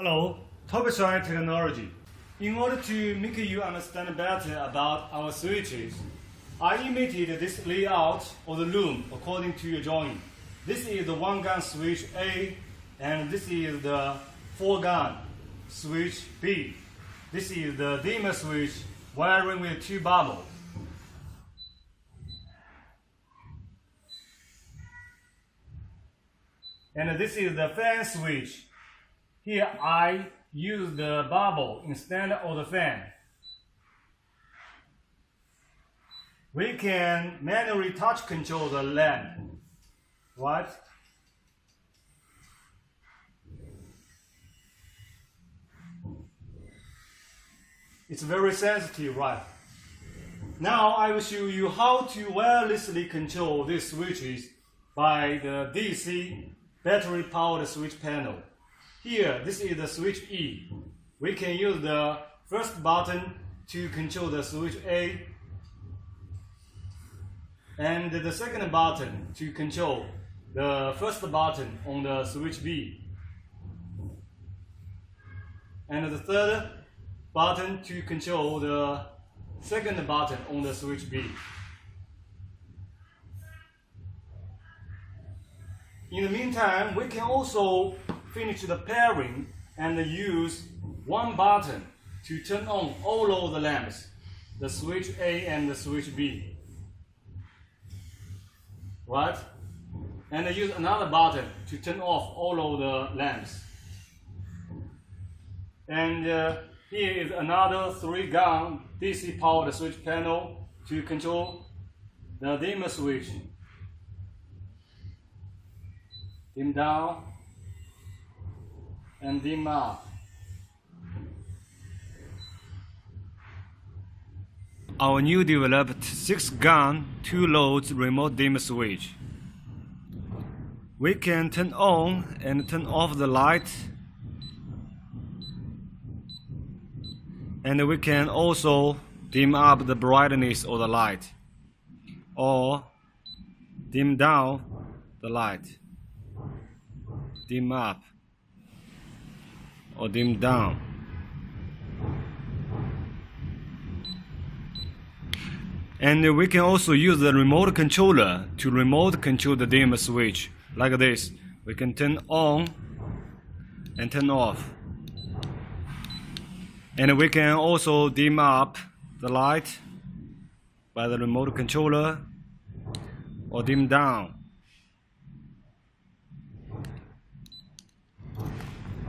Hello, Topshine Technology. In order to make you understand better about our switches, I imitated this layout of the room according to your drawing. This is the 1-gun switch A, and this is the 4-gun switch B. This is the dimmer switch wiring with 2 bubbles. And this is the fan switch. Here I use the bubble instead of the fan. We can manually touch control the lamp, right? It's very sensitive, right? Now I will show you how to wirelessly control these switches by the DC battery powered switch panel. Here, this is the switch E. We can use the first button to control the switch A, and the second button to control the first button on the switch B, and the third button to control the second button on the switch B. In the meantime, we can also finish the pairing and use one button to turn on all of the lamps, the switch A and the switch B. Right? And use another button to turn off all of the lamps. And here is another 3-gun DC powered switch panel to control the dimmer switch. Dim down and dim up. Our new developed 6-gun 2-load remote dimmer switch. We can turn on and turn off the light, and we can also dim up the brightness of the light or dim down the light, dim up or dim down. And we can also use the remote controller to remote control the dimmer switch like this. We can turn on and turn off. And we can also dim up the light by the remote controller or dim down.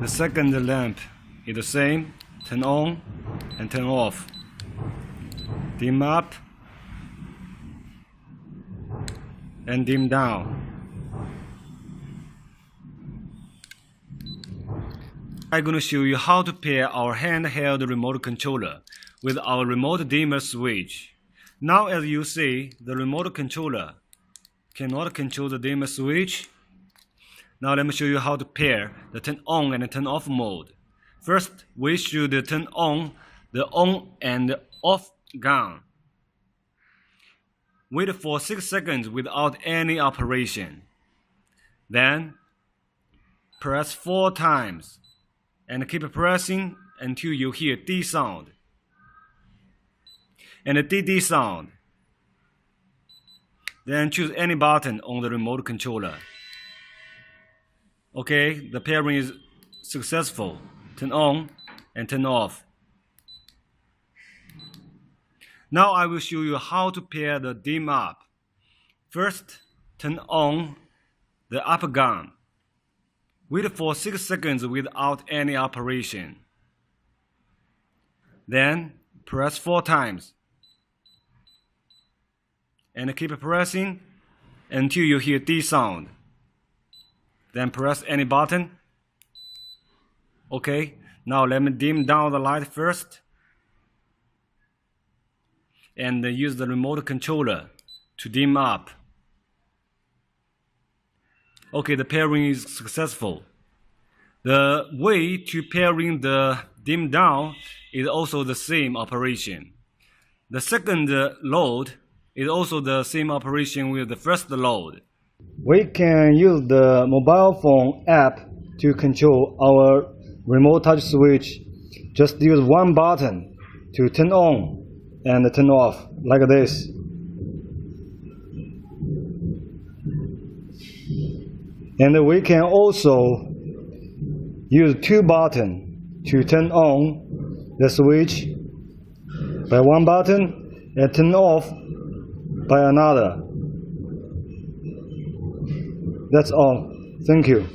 The second lamp is the same, turn on and turn off, dim up and dim down. I'm going to show you how to pair our handheld remote controller with our remote dimmer switch. Now as you see, the remote controller cannot control the dimmer switch. Now let me show you how to pair the turn on and turn off mode. First, we should turn on the on and off gun. Wait for 6 seconds without any operation. Then, press 4 times and keep pressing until you hear D sound and a DD sound. Then choose any button on the remote controller. Okay, the pairing is successful. Turn on and turn off. Now I will show you how to pair the dim up. First, turn on the up gun. Wait for 6 seconds without any operation. Then press 4 times and keep pressing until you hear D sound. Then press any button. Okay, now let me dim down the light first and use the remote controller to dim up. Okay, the pairing is successful. The way to pairing the dim down is also the same operation. The second load is also the same operation with the first load. We can use the mobile phone app to control our remote touch switch, just use one button to turn on and turn off, like this. And we can also use two buttons to turn on the switch by one button and turn off by another. That's all. Thank you.